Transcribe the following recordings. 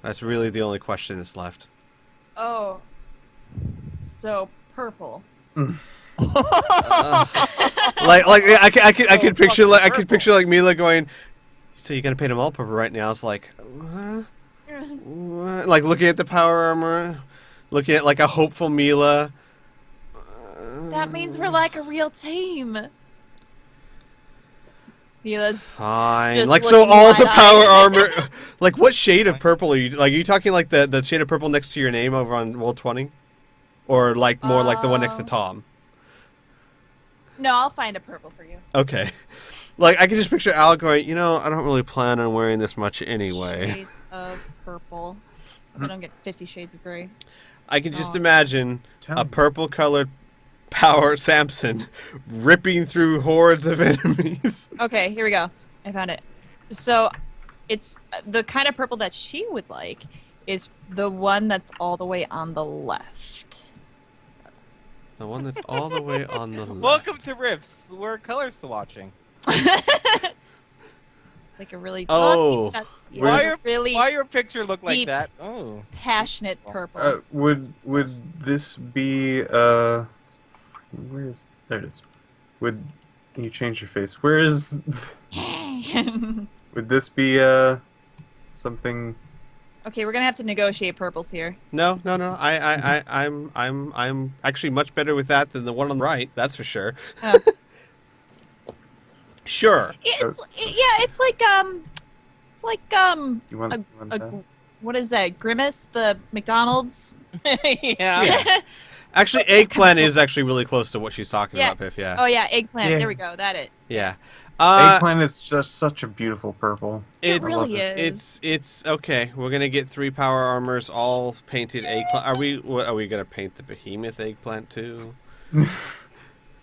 That's really the only question that's left. Oh, so purple. Mm. Uh, like I So could picture fucking like I could purple. picture like Mila going. So you're gonna paint them all purple right now? It's like, what? What? Like looking at the power armor, looking at like a hopeful Mila. That means we're like a real team. Mila's Fine. just Like so, looking all the power wide-eyed. armor. Like what shade of purple are you? Like are you talking like the shade of purple next to your name over on Roll20, or like more like the one next to Tom? No, I'll find a purple for you. Okay. Like I can just picture Al going. I don't really plan on wearing this much anyway. Shades of purple. I don't get 50 Shades of Grey. I can just Oh. imagine Tell a me. purple-colored power Samson ripping through hordes of enemies. Okay, here we go. I found it. So, it's the kind of purple that she would like is the one that's all the way on the left. The one that's all the way on the left. Welcome to Rifts. We're color swatching. Like a really Oh. yeah, Why like your a really Why your picture look like deep- that? Oh. passionate purple. Would this be where is there it is? Would you change your face? Where is would this be something? Okay, we're gonna have to negotiate purples here. No. I'm actually much better with that than the one on the right. That's for sure. Oh. Sure. It's like You want, a, you want a that? what is that? Grimace, the McDonald's. Yeah. Yeah. Actually, eggplant is actually really close to what she's talking Yeah. about, Piff. Yeah. Oh yeah, eggplant. Yeah. There we go. That it. Yeah. Eggplant is just such a beautiful purple. It It's really is. it's okay. We're gonna get 3 power armors, all painted eggplant. Are we gonna paint the behemoth eggplant too?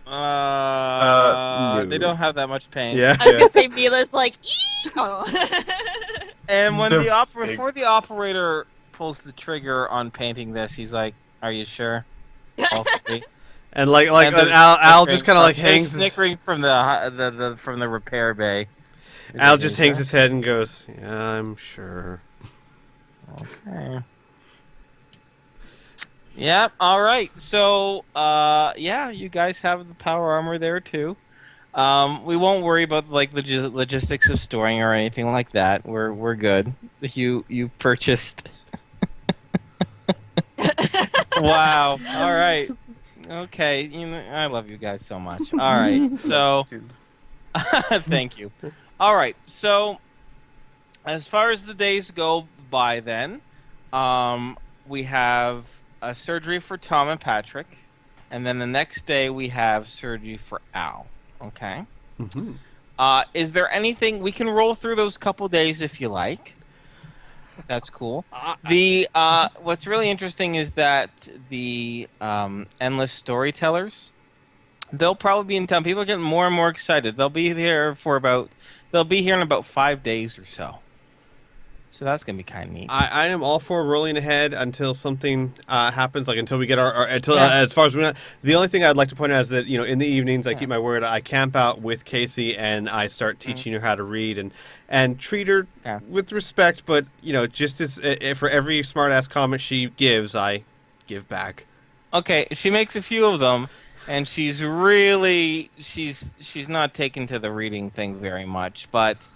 No. They don't have that much paint. Yeah. I was gonna say Mila's like, eee! Oh. And when The before the operator pulls the trigger on painting this, he's like, "Are you sure?" Okay. And like And and they're Al just snickering kind of like from- they're hangs. snickering from the repair bay. Al just hangs his head and goes, "Yeah, I'm sure." Okay. Yep. All right. So, yeah, you guys have the power armor there too. We won't worry about like logistics of storing or anything like that. We're good. You purchased. Wow. All right. Okay. I love you guys so much. All right. So, thank you. All right. So, as far as the days go by, then, we have a surgery for Tom and Patrick, and then the next day we have surgery for Al. Okay. Mm-hmm. Is there anything we can roll through those couple days if you like? That's cool. The what's really interesting is that the endless storytellers, they'll probably be in town. People are getting more and more excited. They'll be here in about 5 days or so. So that's gonna be kind of neat. I am all for rolling ahead until something happens, like until we get until Yeah. as far as we know. The only thing I'd like to point out is that in the evenings I keep my word. I camp out with Casey and I start teaching her how to read and treat her Yeah. with respect. But just as for every smart ass comment she gives, I give back. Okay, she makes a few of them, and she's really she's not taken to the reading thing very much, but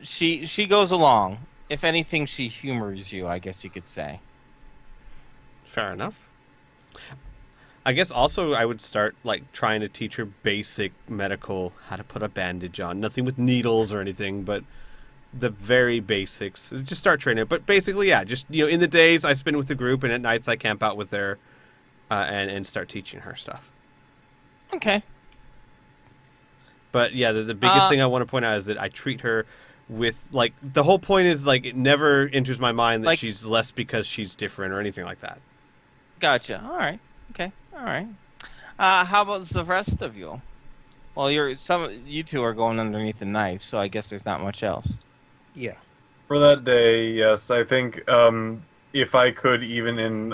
she goes along. If anything, she humors you, I guess you could say. Fair enough. I guess also I would start like trying to teach her basic medical, how to put a bandage on. Nothing with needles or anything, but the very basics. Just start training her. But basically, yeah, just in the days I spend with the group, and at nights I camp out with her, and start teaching her stuff. Okay. But yeah, the biggest thing I want to point out is that I treat her with like the whole point is like it never enters my mind that Like- she's less because she's different or anything like that. Gotcha. All right. Okay. All right. How about the rest of you? Well, you two are going underneath the knife, so I guess there's not much else. Yeah. For that day, yes, I think if I could, even in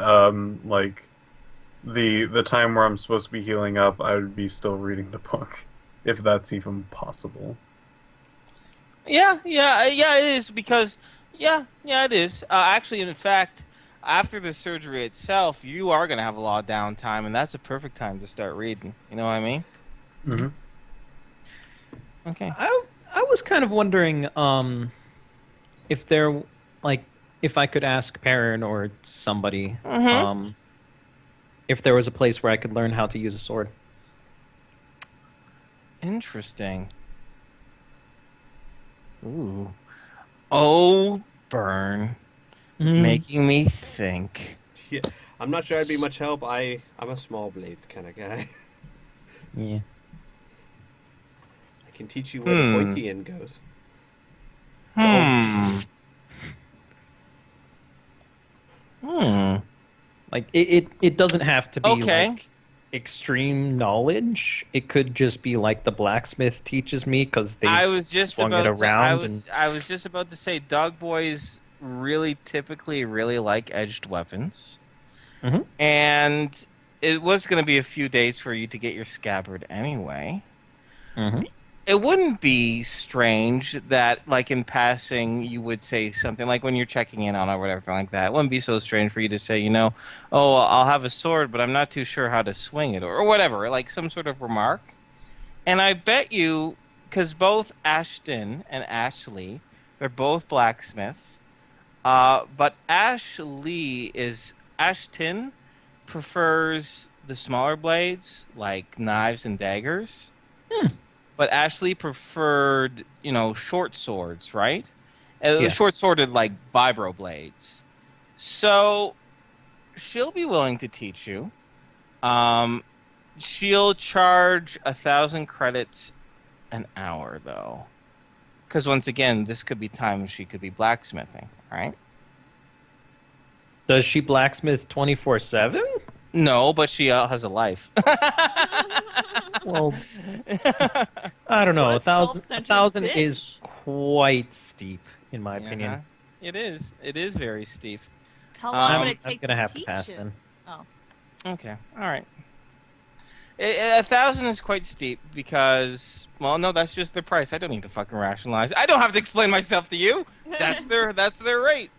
like the time where I'm supposed to be healing up, I would be still reading the book, if that's even possible. Yeah, it is because Yeah, yeah, it is. Actually, in fact, after the surgery itself, you are gonna have a lot of downtime, and that's a perfect time to start reading. You know what I mean? Hmm. Okay. I was kind of wondering if there like if I could ask Perrin or somebody Mm-hmm. if there was a place where I could learn how to use a sword. Interesting. Ooh. Oh, burn. Making me think. Yeah, I'm not sure I'd be much help. I'm a small blades kind of guy. Yeah. I can teach you where the pointy end goes. Hmm. Hmm. Like it doesn't have to be Okay. like extreme knowledge. It could just be like the blacksmith teaches me because they I was just swung about it around I was just about to say dog boys really typically really like edged weapons. Mhm. And it was going to be a few days for you to get your scabbard anyway. Mhm. It wouldn't be strange that, like, in passing, you would say something like when you're checking in on it or whatever like that. It wouldn't be so strange for you to say, oh, I'll have a sword, but I'm not too sure how to swing it, or whatever, like some sort of remark. And I bet you, because both Ashton and Ashley, they're both blacksmiths, but Ashton prefers the smaller blades, like knives and daggers. But Ashley preferred, short swords, right? Yeah. Short sworded, like vibro blades. So she'll be willing to teach you. She'll charge 1,000 credits an hour, though. Because once again, this could be time she could be blacksmithing, right? Does she blacksmith 24/7? No, but she has a life. Well, I don't know. What a A thousand self-centered is bitch. quite steep, in my opinion. Uh-huh. It is. It is very steep. How long I'm would it I'm take gonna to have to teach pass it? then. Oh. Okay. All right. 1,000 is quite steep because, well, no, that's just their price. I don't need to fucking rationalize. I don't have to explain myself to you. That's their rate.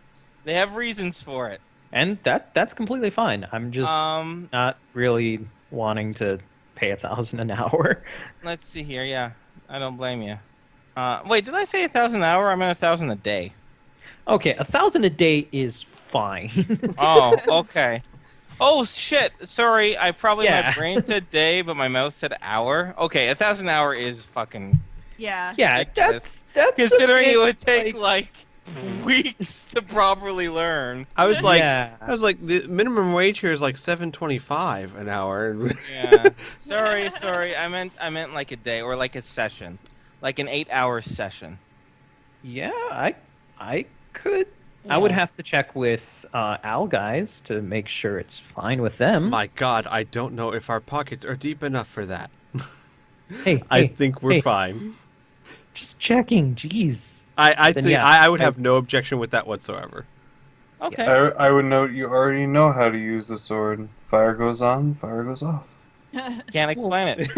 They have reasons for it. And that's completely fine. I'm just not really wanting to pay 1,000 an hour. Let's see here. Yeah, I don't blame you. Wait, did I say 1,000 an hour? I meant 1,000 a day. Okay, 1,000 a day is fine. Oh, okay. Oh shit! Sorry, my Yeah. brain said day, but my mouth said hour. Okay, 1,000 an hour is fucking. Yeah. Yeah, ridiculous. that's Considering a it would bit, take like weeks to properly learn. I was like, Yeah. the minimum wage here is like $7.25 an hour. Yeah. Sorry. I meant like a day or like a session, like an 8-hour session. Yeah, I could. I would Yeah. have to check with Al guys to make sure it's fine with them. My God, I don't know if our pockets are deep enough for that. Hey, I think we're hey, fine. just checking. Jeez. I Then think yeah, I would have no objection with that whatsoever. Okay. I would note you already know how to use the sword. Fire goes on, fire goes off. Can't explain it.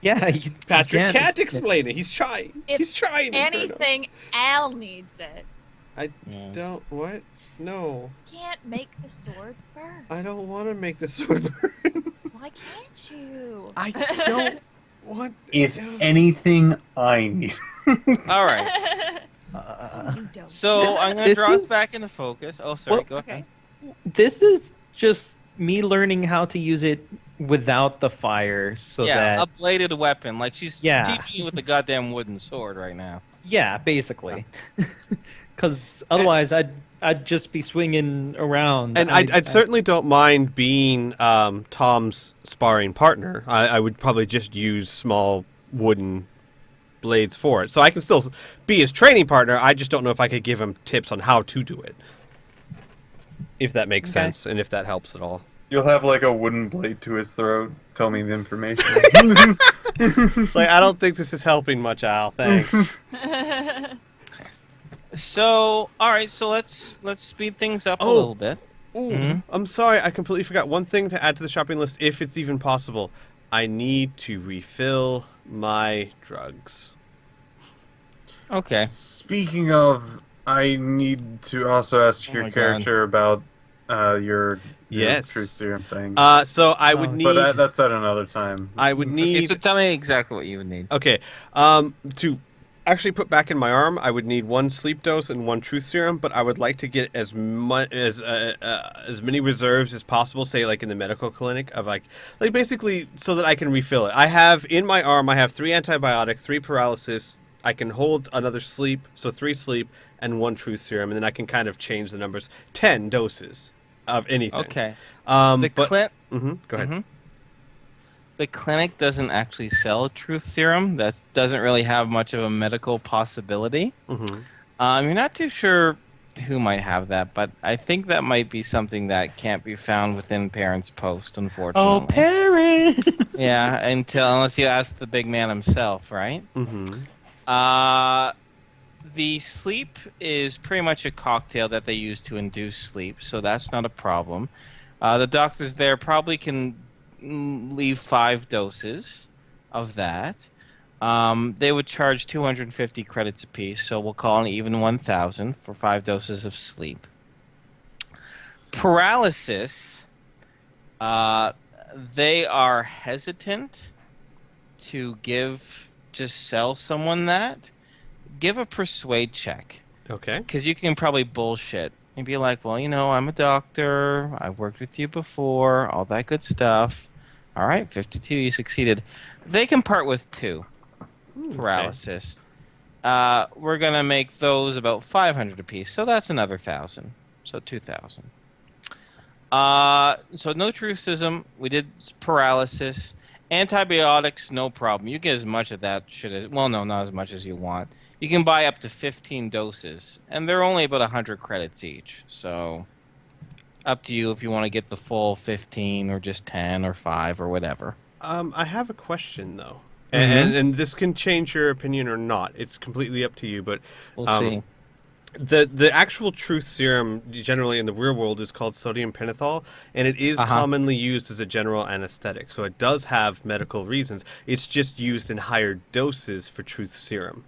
Yeah, you Patrick can't can't explain it. He's trying. If He's trying. Inferno. Anything, Al needs it. I Yeah. don't. What? No. Can't make the sword burn. I don't want to make the sword burn. Why can't you? I don't want. If anything, I need. All right. You don't. So I'm gonna This draw us is- back into focus. Oh, sorry. Well, Go ahead. This is just me learning how to use it without the fire, so Yeah, a that bladed weapon. Like she's Yeah. teaching you with a goddamn wooden sword right now. yeah, basically. Because otherwise, I'd just be swinging around. And I certainly don't mind being Tom's sparring partner. I would probably just use small wooden blades for it. So I can still be his training partner. I just don't know if I could give him tips on how to do it. If that makes Okay. sense and if that helps at all. You'll have like a wooden blade to his throat. Tell me the information. It's like, I don't think this is helping much, Al. Thanks. So, all right. So let's speed things up a Oh. little bit. Ooh, Mhm. I'm sorry. I completely forgot one thing to add to the shopping list, if it's even possible. I need to refill my drugs. Okay. Speaking of I need to also ask Oh your my God. character about your Yes. truth serum thing. So I would Oh. need. But that's at another time. I would Okay, need. so tell me exactly what you would need. Okay. To actually put back in my arm, I would need 1 sleep dose and 1 truth serum, but I would like to get as much as many reserves as possible. Say like in the medical clinic of like basically so that I can refill it. I have in my arm. I have 3 antibiotic, 3 paralysis. I can hold another sleep, so 3 sleep and 1 truth serum, and then I can kind of change the numbers. 10 doses of anything. Okay. But Go ahead. Mhm. The clinic doesn't actually sell truth serum. That doesn't really have much of a medical possibility. Mhm. You're not too sure who might have that, but I think that might be something that can't be found within Parents Post, unfortunately. Oh, parent! Yeah, unless you ask the big man himself, right? Mhm. The sleep is pretty much a cocktail that they use to induce sleep, so that's not a problem. The doctors there probably can leave 5 doses of that. They would charge 250 credits apiece, so we'll call it even 1,000 for 5 doses of sleep. Paralysis, they are hesitant to just sell someone that. Give a persuade check. Okay. Because you can probably bullshit and be like, well, I'm a doctor. I've worked with you before. All that good stuff. All right, 52, you succeeded. They can part with 2 paralysis. We're going to make those about 500 apiece. So that's another 1,000. So 2,000. So no trucism. We did paralysis. Antibiotics, no problem. You get as much of that shit as... Well, no, not as much as you want. You can buy up to 15 doses, and they're only about 100 credits each. So, up to you if you want to get the full 15 or just 10 or 5 or whatever. I have a question though, Mhm. and this can change your opinion or not. It's completely up to you. But We'll see. the actual truth serum generally in the real world is called sodium pentothal, and it is commonly used as a general anesthetic. So it does have medical reasons. It's just used in higher doses for truth serum.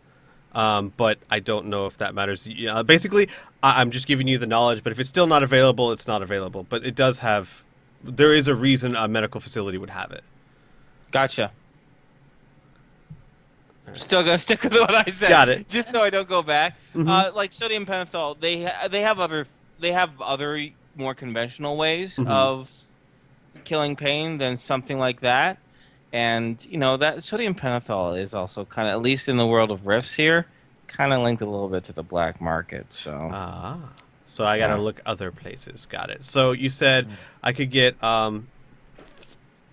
But I don't know if that matters. Basically, I'm just giving you the knowledge, but if it's still not available, it's not available. But it does have... There is a reason a medical facility would have it. Gotcha. Still gonna stick with what I said. Got it. Just so I don't go back. Mhm. Like sodium pentothal, they have other more conventional ways Mhm. of killing pain than something like that. And that sodium pentothal is also kind of, at least in the world of rifts here, kind of linked a little bit to the black market. So So I gotta Yeah. look other places. Got it. So you said I could get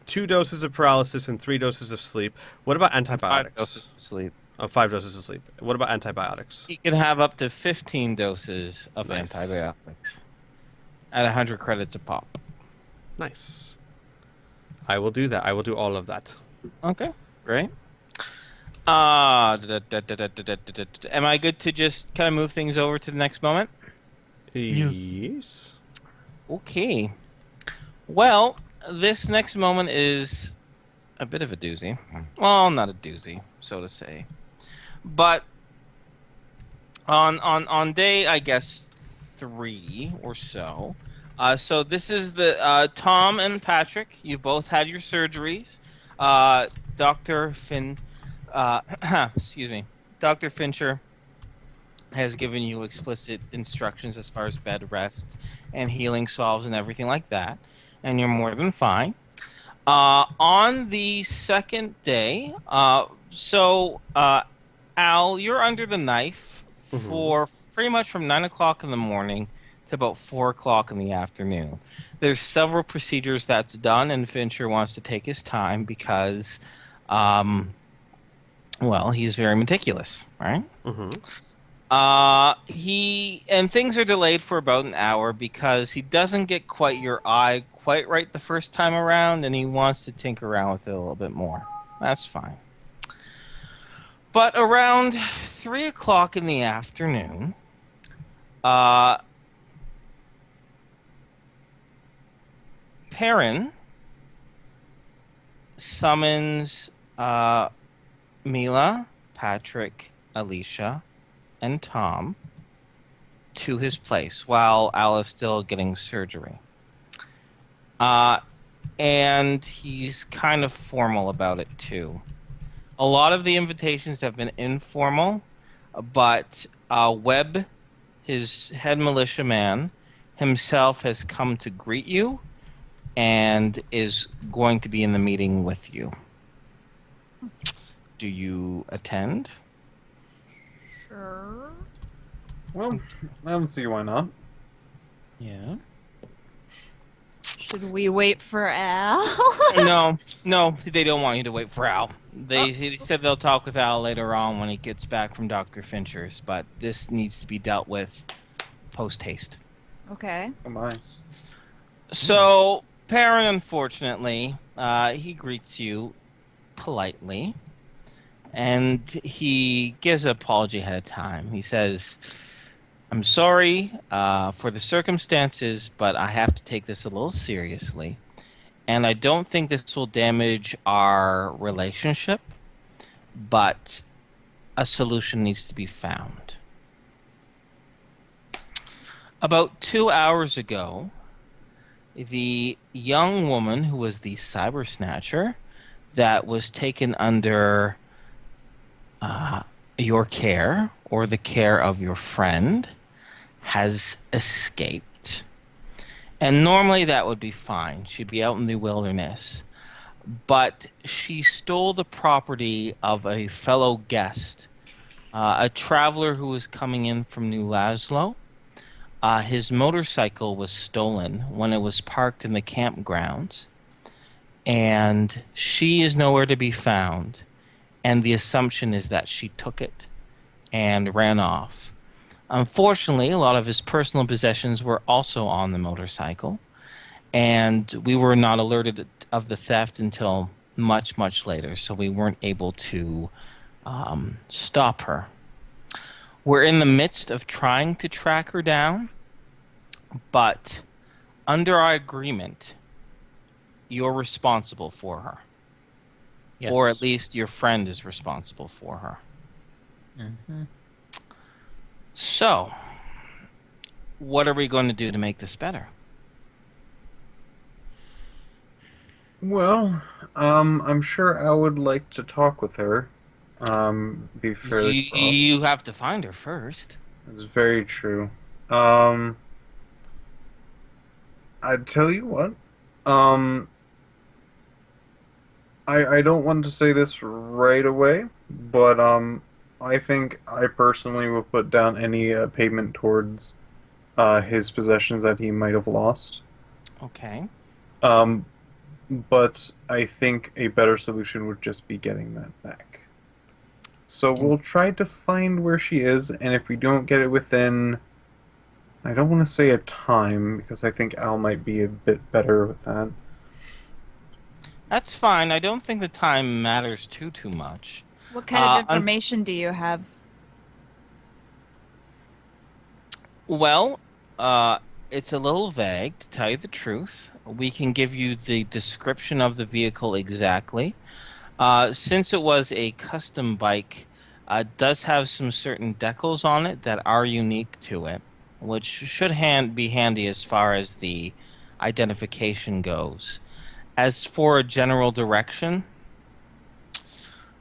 2 doses of paralysis and 3 doses of sleep. What about 5 antibiotics? doses of sleep. Oh, 5 doses of sleep. What about antibiotics? You can have up to 15 doses of Nice. antibiotics at 100 credits a pop. Nice. I will do that. I will do all of that. Okay, great. Am I good to just kind of move things over to the next moment? Yes. Okay. Well, this next moment is a bit of a doozy. Well, not a doozy, so to say. But on day, I guess, 3 or so. So this is the Tom and Patrick. You both had your surgeries. Dr. Finn, excuse me, Dr. Fincher has given you explicit instructions as far as bed rest and healing salves and everything like that, and you're more than fine. On the second day, Al, you're under the knife for pretty much from 9 o'clock in the morning to about 4 o'clock in the afternoon. There's several procedures that's done, and Fincher wants to take his time because, he's very meticulous, right? Mm-hmm. Things are delayed for about an hour because he doesn't get quite your eye quite right the first time around, and he wants to tinker around with it a little bit more. That's fine. But around 3 o'clock in the afternoon, Perrin summons Mila, Patrick, Alicia, and Tom to his place while Al is still getting surgery. And he's kind of formal about it too. A lot of the invitations have been informal, but Webb, his head militiaman, himself has come to greet you and is going to be in the meeting with you. Do you attend? Sure. Well, I don't see why not. Yeah. Should we wait for Al? No, they don't want you to wait for Al. They said they'll talk with Al later on when he gets back from Dr. Fincher's, but this needs to be dealt with post haste. Okay. Oh my. So, Perrin, unfortunately, he greets you politely, and he gives an apology ahead of time. He says, I'm sorry for the circumstances, but I have to take this a little seriously. And I don't think this will damage our relationship, but a solution needs to be found. About 2 hours ago, the young woman who was the cyber snatcher that was taken under your care or the care of your friend has escaped. And normally that would be fine. She'd be out in the wilderness. But she stole the property of a fellow guest, a traveler who was coming in from New Laszlo. His motorcycle was stolen when it was parked in the campgrounds. And she is nowhere to be found. And the assumption is that she took it and ran off. Unfortunately, a lot of his personal possessions were also on the motorcycle, and we were not alerted of the theft until much, much later, so we weren't able to stop her. We're in the midst of trying to track her down, but under our agreement, you're responsible for her. Yes. Or at least your friend is responsible for her. Mhm. So, what are we going to do to make this better? Well, I'm sure I would like to talk with her. Be fairly prompt. You have to find her first. It's very true. I'd tell you what. I don't want to say this right away, but I think I personally will put down any payment towards his possessions that he might have lost. Okay. But I think a better solution would just be getting that back. So we'll try to find where she is, and if we don't get it within, I don't want to say a time, because I think Al might be a bit better with that. That's fine. I don't think the time matters too much. What kind of information do you have? Well, it's a little vague, to tell you the truth. We can give you the description of the vehicle exactly. Since it was a custom bike, it does have some certain decals on it that are unique to it, which should be handy as far as the identification goes. As for a general direction,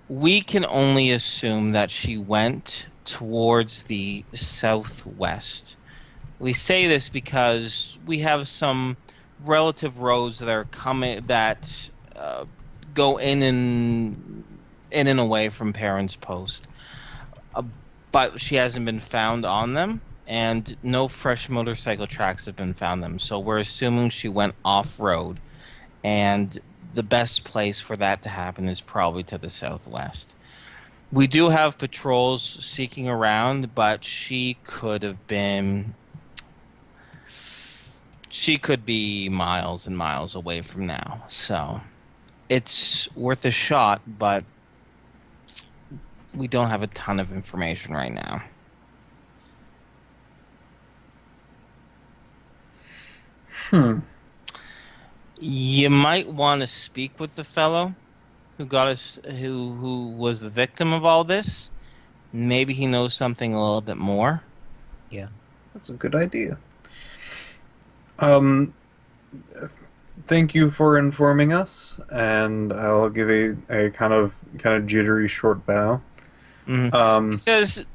we can only assume that she went towards the southwest. We say this because we have some relative roads that are coming that go in and away from Perrin's Post, but she hasn't been found on them, and no fresh motorcycle tracks have been found them. So we're assuming she went off-road, and the best place for that to happen is probably to the southwest. We do have patrols seeking around, but she could be miles and miles away from now. So it's worth a shot, but we don't have a ton of information right now. You might want to speak with the fellow who got us, who was the victim of all this. Maybe he knows something a little bit more. Yeah. That's a good idea. Um, thank you for informing us, and I'll give a kind of jittery short bow. He says,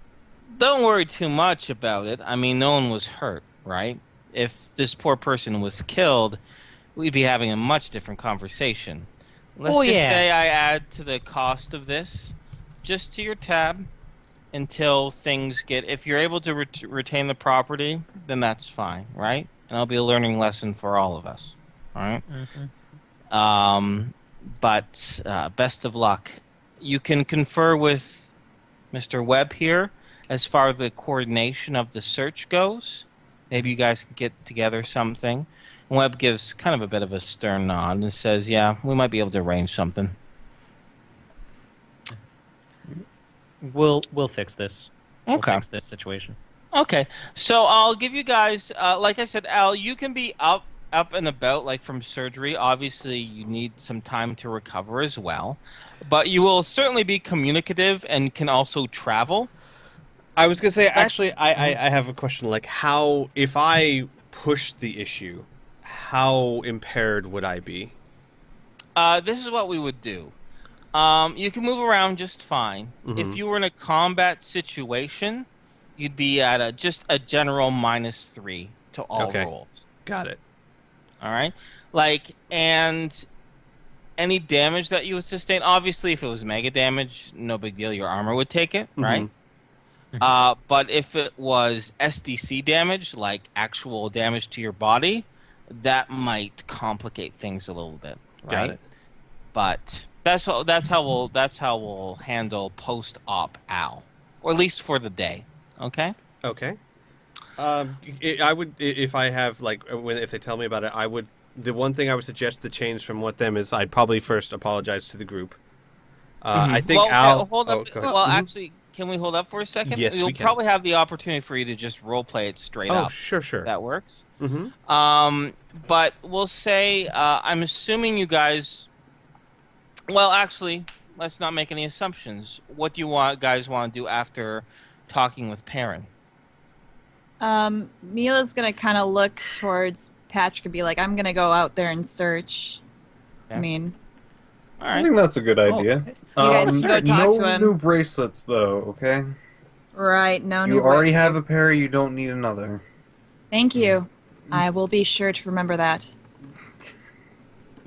"Don't worry too much about it. I mean, no one was hurt, right? If this poor person was killed, we'd be having a much different conversation. Let's just say I add to the cost of this, just to your tab, until things get. If you're able to retain the property, then that's fine, right? And it'll be a learning lesson for all of us, all right? But best of luck. You can confer with Mr. Webb here as far as the coordination of the search goes. Maybe you guys can get together something." And Webb gives kind of a bit of a stern nod and says, "Yeah, we might be able to arrange something." We'll fix this. We'll Okay. fix this situation. Okay, so I'll give you guys, like I said, Al, you can be up and about, like from surgery. Obviously, you need some time to recover as well, but you will certainly be communicative and can also travel. I was gonna say, actually, I have a question. Like, how, if I push the issue, how impaired would I be? This is what we would do. You can move around just fine. If you were in a combat situation, you'd be at just a general -3 to all Okay. rolls. Got it. All right, like, and any damage that you would sustain, obviously if it was mega damage, no big deal, your armor would take it, right? But if it was SDC damage, like actual damage to your body, that might complicate things a little bit, right? Got it. But that's how we'll handle post-op Al, or at least for the day. Okay. Okay. I would, if I have, like, if they tell me about it, I would. The one thing I would suggest the change from what them is, I'd probably first apologize to the group. I think well, Al. hold up. go ahead. Well, actually, can we hold up for a second? Yes, We'll we can. probably have the opportunity for you to just role play it straight Oh, up. sure. That works. Mm-hmm. But we'll say, I'm assuming you guys. Well, actually, let's not make any assumptions. What do you guys want to do after talking with Perrin? Mila's gonna kind of look towards Patrick and be like, "I'm gonna go out there and search." Okay. I mean, All I right. think that's a good idea. you guys can go talk no to him. new bracelets, though. Okay. right? No, You new already have a weapons. pair. You don't need another. Thank you. I will be sure to remember that.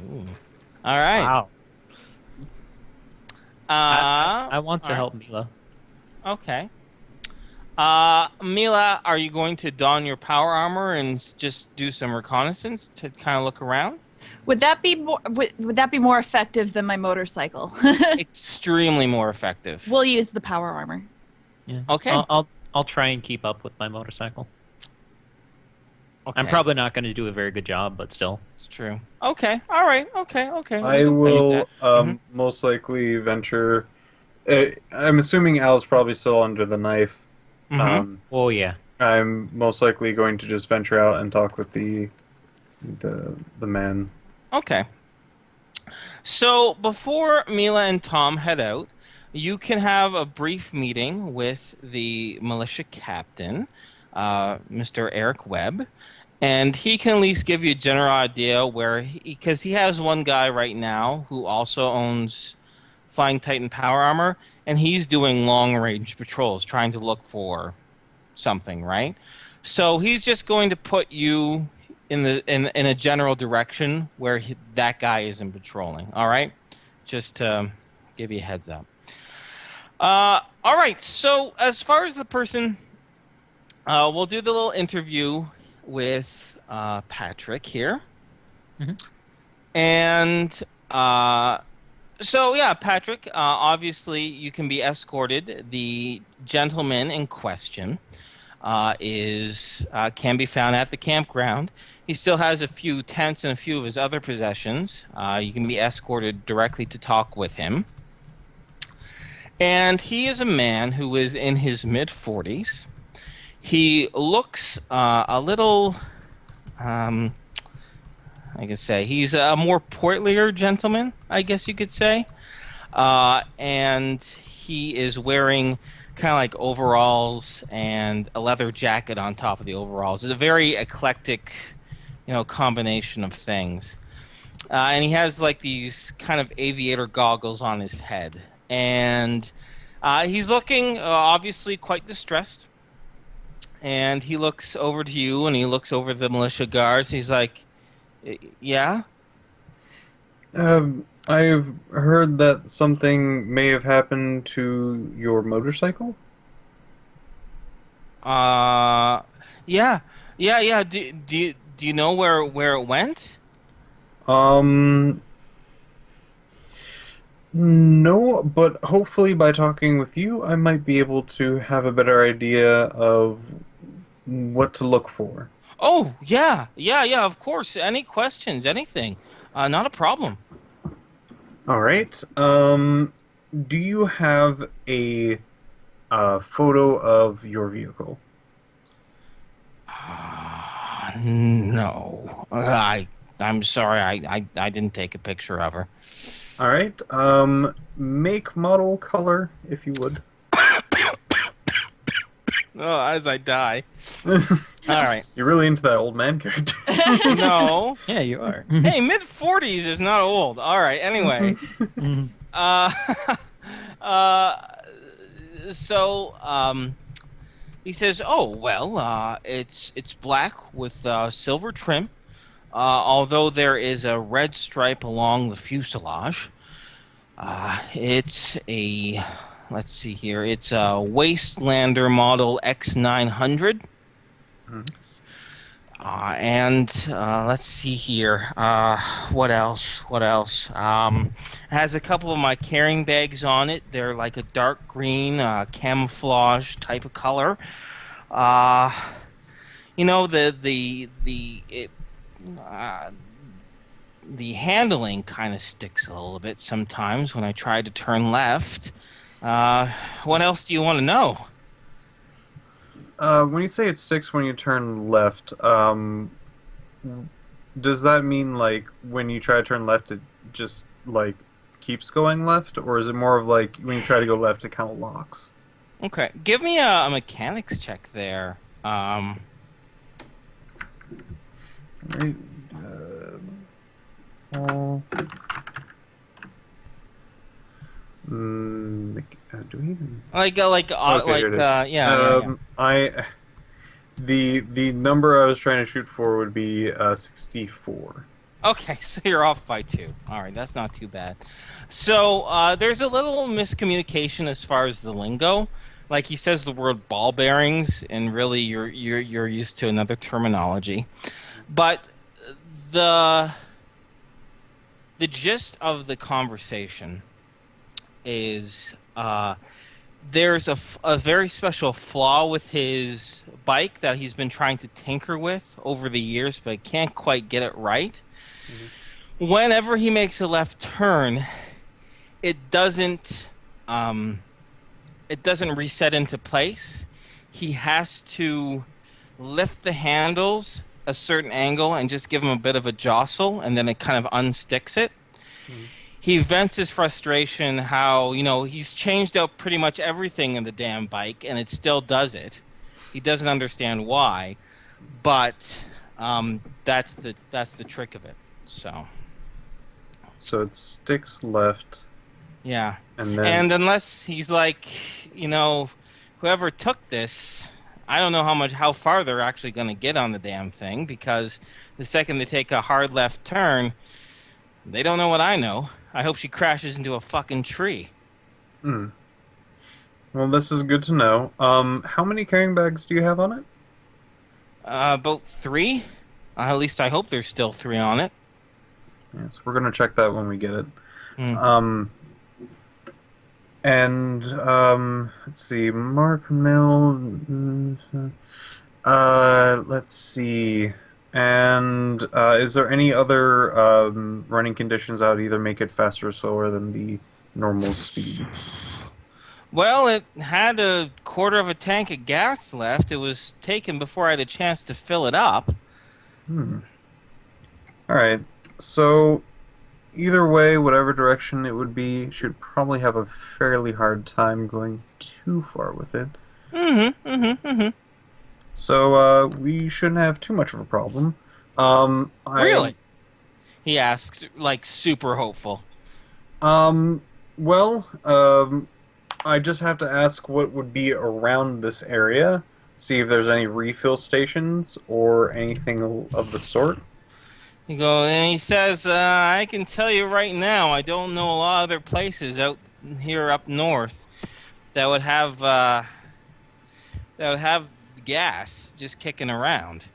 Ooh. All right. Wow. I want to all right. help Mila. Okay. Mila, are you going to don your power armor and just do some reconnaissance to kind of look around? Would that be more? Would that be more effective than my motorcycle? Extremely more effective. We'll use the power armor. Yeah. Okay. I'll try and keep up with my motorcycle. Okay. I'm probably not going to do a very good job, but still. It's true. Okay. All right. Okay. I will most likely venture. I'm assuming Al's probably still under the knife. Oh yeah. I'm most likely going to just venture out and talk with the man. Okay. So before Mila and Tom head out, you can have a brief meeting with the militia captain, Mr. Eric Webb, and he can at least give you a general idea where, because he has one guy right now who also owns Flying Titan power armor, and he's doing long-range patrols, trying to look for something, right? So he's just going to put you in a general direction where that guy isn't patrolling. All right, just to give you a heads up. All right. So as far as the person, we'll do the little interview with Patrick here, and so yeah, Patrick. Obviously, you can be escorted. The gentleman in question can be found at the campground. He still has a few tents and a few of his other possessions. You can be escorted directly to talk with him. And he is a man who is in his mid-40s. He looks a little, I guess say, he's a more portlier gentleman, I guess you could say. And he is wearing kind of like overalls and a leather jacket on top of the overalls. It's a very eclectic, combination of things. And he has like these kind of aviator goggles on his head. And he's looking obviously quite distressed. And he looks over to you and he looks over the militia guards. He's like, yeah? I've heard that something may have happened to your motorcycle. Yeah. Do you know where it went? No, but hopefully by talking with you, I might be able to have a better idea of what to look for. Oh, yeah, of course. Any questions, anything. Not a problem. All right. Do you have a photo of your vehicle? No. I'm sorry, I didn't take a picture of her. All right. Make, model, color, if you would. Oh, as I die. All right. You're really into that old man character. No. Yeah, you are. Hey, mid-40s is not old. All right. Anyway. Uh, he says, "Oh well, it's black with silver trim. Although there is a red stripe along the fuselage. It's a, let's see here. It's a Wastelander model X900. Mhm. And let's see here. What else? It has a couple of my carrying bags on it. They're like a dark green camouflage type of color. The handling kind of sticks a little bit sometimes when I try to turn left. What else do you want to know? When you say it sticks when you turn left, does that mean like when you try to turn left, it just like keeps going left, or is it more of like when you try to go left, it kind of locks? Okay, give me a mechanics check there. Right. Do we even? Okay, Here it is. yeah. The number I was trying to shoot for would be 64. Okay, so you're off by 2. All right, that's not too bad. So there's a little miscommunication as far as the lingo. Like he says the word ball bearings, and really you're used to another terminology. But the gist of the conversation is there's a very special flaw with his bike that he's been trying to tinker with over the years, but can't quite get it right. Mm-hmm. Whenever he makes a left turn, it doesn't reset into place. He has to lift the handles a certain angle and just give him a bit of a jostle, and then it kind of unsticks it. Mm-hmm. He vents his frustration how, he's changed out pretty much everything in the damn bike, and it still does it. He doesn't understand why, but that's the trick of it. So it sticks left. Yeah. And unless he's like, whoever took this, I don't know how far they're actually going to get on the damn thing, because the second they take a hard left turn, they don't know what I know. I hope she crashes into a fucking tree. Well, this is good to know. How many carrying bags do you have on it? About 3. At least I hope there's still 3 on it. Yes, we're gonna check that when we get it. Let's see, Mark Mill. Let's see. And is there any other running conditions that would either make it faster or slower than the normal speed? Well, it had a quarter of a tank of gas left. It was taken before I had a chance to fill it up. All right. So either way, whatever direction it would be, should probably have a fairly hard time going too far with it. So we shouldn't have too much of a problem. Really? He asks, like, super hopeful. Well, I just have to ask what would be around this area, see if there's any refill stations or anything of the sort. And he says, I can tell you right now, I don't know a lot of other places out here up north that would have gas just kicking around.